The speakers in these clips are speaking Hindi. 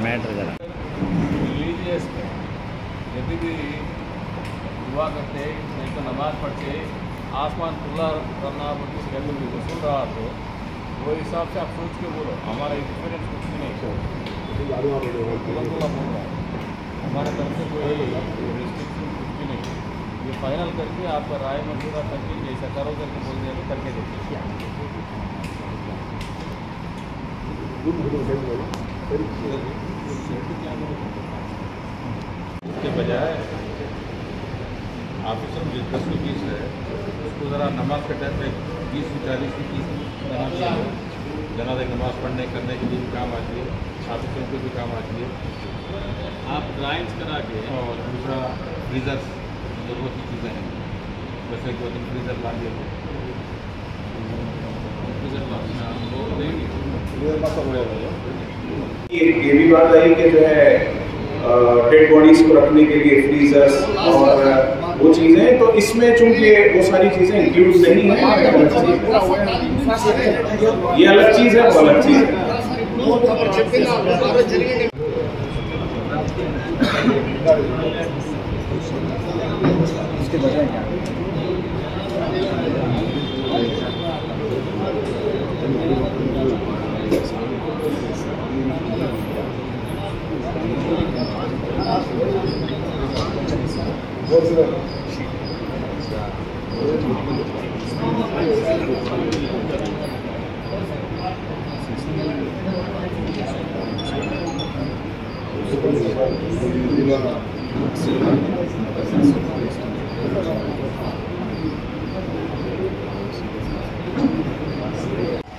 मैटर जरा रिलीजियस यदि भी दुआ करते नहीं तो नमाज पढ़ते आसमान खुला करना सुन रहा तो वो हिसाब से आप सोच के बोलो। हमारा एक्सपीरियंस कुछ भी नहीं हमारे तरफ से कोई रिस्ट्रिक्शन कुछ भी नहीं। ये फाइनल करके आपका राय मशवरा करके जैसा करो करके बोल दिया तो करके देखिए। उसके बजाय ऑफिसर जो 10 की फीस है उसको ज़रा नमाज के टाइम पे 20 से 40 की फीस बना दिया है। जनाज़े नमाज पढ़ने करने के लिए भी काम आती है, ऑफिसरों को भी काम आती है। आप ड्राइंग्स करा के और दूसरा फ्रीज़र्स ज़रूरत की चीज़ें हैं, जैसे 2-3 फ्रीज़र ला दिए फ्रीज़र वो देंगे। ये भी बात आई कि जो है डेड बॉडीज को रखने के लिए फ्रीजर्स और वो चीज़ें, तो इसमें चूंकि वो सारी चीज़ें इंक्लूड नहीं है, ये अलग चीज़ है, वो अलग चीज़ है।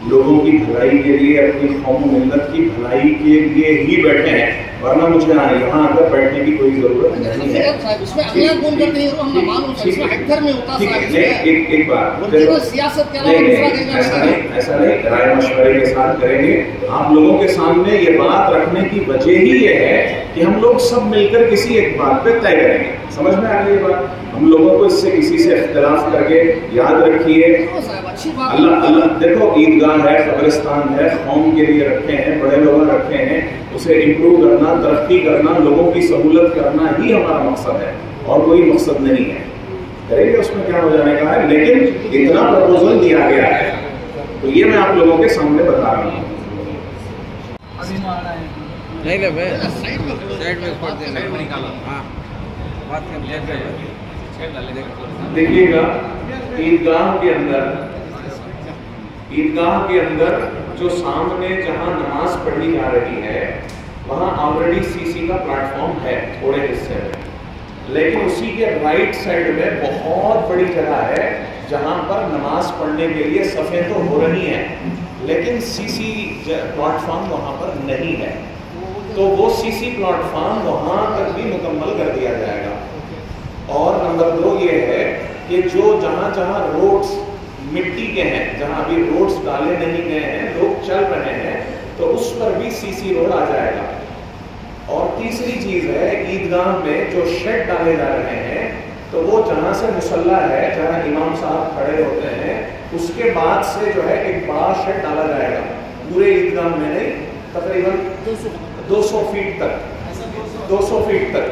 लोगों की भलाई के लिए, अपनी कौम मिल्लत की भलाई के लिए ही बैठे हैं, वरना मुझे यहाँ आकर बैठने की कोई जरूरत नहीं है। एक बात ऐसा नहीं, राय मशवरे के साथ करेंगे। आप लोगों के सामने ये बात रखने की वजह ही ये है कि हम लोग सब मिलकर किसी एक बात पे तय करेंगे। समझ में आ गई ये बात? हम लोगों को इससे किसी से इख्तिलाफ करके याद रखिए, अल्लाह देखो, ईदगाह है, कब्रिस्तान है, कौम के लिए रखे हैं, बड़े लोग रखे हैं, उसे इम्प्रूव करना, तरक्की करना, लोगों की सहूलत करना ही हमारा मकसद है और कोई मकसद नहीं है। करेंगे, उसमें क्या हो जाने का है, लेकिन इतना प्रपोजल दिया गया है तो ये मैं आप लोगों के सामने बता रहा हूँ। देखिएगा, ईदगाह के अंदर जो सामने जहां नमाज पढ़ी जा रही है वहां ऑलरेडी सीसी का प्लेटफॉर्म है थोड़े हिस्से में, लेकिन उसी के राइट साइड में बहुत बड़ी जगह है जहां पर नमाज पढ़ने के लिए सफ़ें तो हो रही हैं, लेकिन सीसी प्लेटफॉर्म वहां पर नहीं है। तो वो सीसी प्लेटफॉर्म वहां तक भी मुकम्मल कर दिया जाएगा। और नंबर 2 ये है कि जो जहां रोड्स मिट्टी के हैं, जहां अभी रोड्स डाले नहीं गए हैं, लोग चल रहे हैं, तो उस पर भी सीसी रोड आ जाएगा। और तीसरी चीज है, ईदगाह में जो शेड डाले जा रहे हैं, तो वो जहां से मुसल्ला है, जहां इमाम साहब खड़े होते हैं, उसके बाद से जो है एक बड़ा शेड डाला जाएगा, पूरे ईदगाह में नहीं, तकरीबन 200 फीट तक, 200 फीट तक।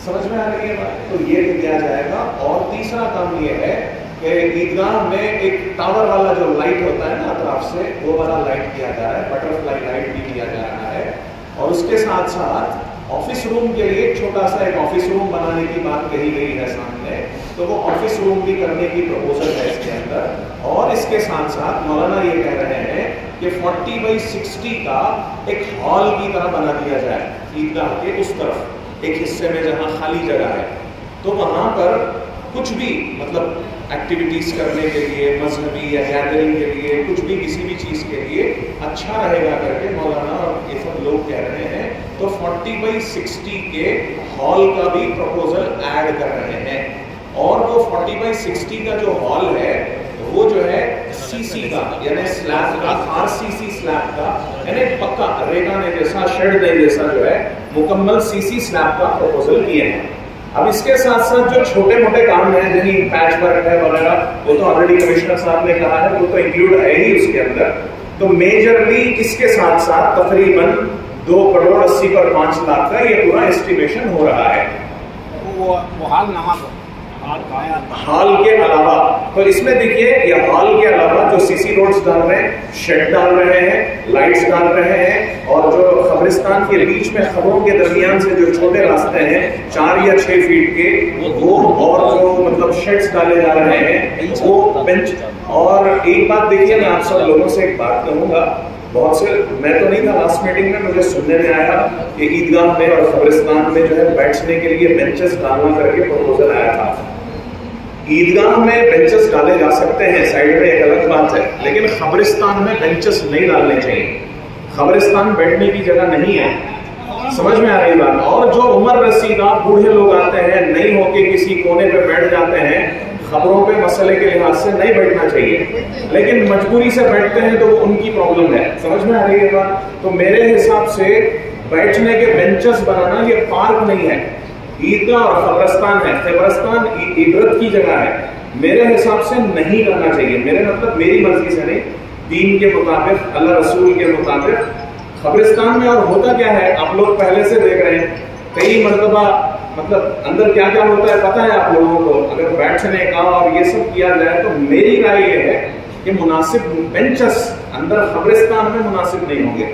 समझ में आ रही है बात? तो ये भी दिया जाएगा। और तीसरा काम ये है कि ईदगाह में एक टावर वाला जो लाइट होता है ना अतराफ से, वो वाला लाइट दिया जा रहा है, बटरफ्लाई लाइट भी दिया जा रहा है। और उसके साथ साथ ऑफिस रूम के लिए छोटा सा एक ऑफिस रूम बनाने की बात कही गई है सामने, तो वो ऑफिस रूम भी करने की प्रपोजल है इसके अंदर। और इसके साथ साथ मौलाना ये कह रहे हैं कि 40x60 का एक हॉल की तरह बना दिया जाए ईदगाह के उस तरफ, एक हिस्से में जहां खाली जगह है, तो वहां पर कुछ भी मतलब एक्टिविटीज़ करने के लिए, मजहबी या गैदरिंग के लिए, कुछ भी किसी भी चीज़ के लिए अच्छा रहेगा करके मौलाना और ये सब लोग कह रहे हैं, तो 40/60 के हॉल का भी प्रपोजल ऐड कर रहे हैं। और वो 40/60 का जो हॉल है वो जो है सीसी का यानी स्लैब का, आरसीसी स्लैब का, यानी पक्का रेगाने जैसा, शेड जैसा जो है मुकम्मल सीसी स्लैब का प्रपोजल किए हैं। अब इसके साथ साथ जो छोटे मोटे काम हैं, जैसे पैच वर्क है वगैरह, वो तो ऑलरेडी कमिश्नर साहब ने कहा है, वो तो इंक्लूड है ही उसके अंदर। तो मेजरली इसके साथ साथ तकरीबन 2 करोड़ 80 पर 5 लाख का ये पूरा एस्टिमेशन हो रहा है। वो हॉल के अलावा, तो इसमें देखिए ये हॉल के अलावा जो सीसी रोड्स डाल रहे हैं, शेड डाल रहे हैं, लाइट्स डाल रहे हैं, और जो कब्रिस्तान के बीच में खबरों के दरमियान से जो छोटे रास्ते हैं 4 या 6 फीट के, वो और जो मतलब शेड्स डाले जा रहे हैं, वो बेंच। और एक बात देखिए, मैं आप सब लोगों से एक बात कहूंगा, बहुत से, मैं तो नहीं था लास्ट मीटिंग में, मुझे सुनने में आया कि ईदगाह में और कब्रिस्तान में जो है बैठने के लिए बेंचेस डालना करके प्रपोजल आया था। ईदगाह में बेंचेस डाले जा सकते हैं, साइड में एक अलग बात है, लेकिन कब्रिस्तान में बेंचेस नहीं डालने चाहिए। कब्रिस्तान बैठने की जगह नहीं है, समझ में आ रही बात। और जो उम्र रसीदा बूढ़े लोग आते हैं, नहीं होके किसी कोने पे बैठ जाते हैं, खबरों पे मसले के लिहाज से नहीं बैठना चाहिए, लेकिन मजबूरी से बैठते हैं तो वो उनकी प्रॉब्लम है, समझ में आ रही है बात। तो मेरे हिसाब से बैठने के बेंचेस बनाना ये पार्क नहीं है, ईदगाह और कब्रिस्तान है। कब्रिस्तान इबरत की जगह है, मेरे हिसाब से नहीं करना चाहिए। मेरे मतलब मेरी मर्जी से नहीं, दीन के मुताबिक, अल्लाह रसूल के मुताबिक। कब्रिस्तान में और होता क्या है, आप लोग पहले से देख रहे हैं, कई मरतबा मतलब अंदर क्या क्या होता है पता है आप लोगों को। अगर बैठने का और ये सब किया जाए तो मेरी राय ये है कि मुनासिब बेंचेस अंदर कब्रिस्तान में मुनासिब नहीं होंगे।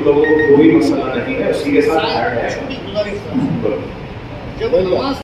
लोगों को कोई मसला नहीं है, उसी के साथ है।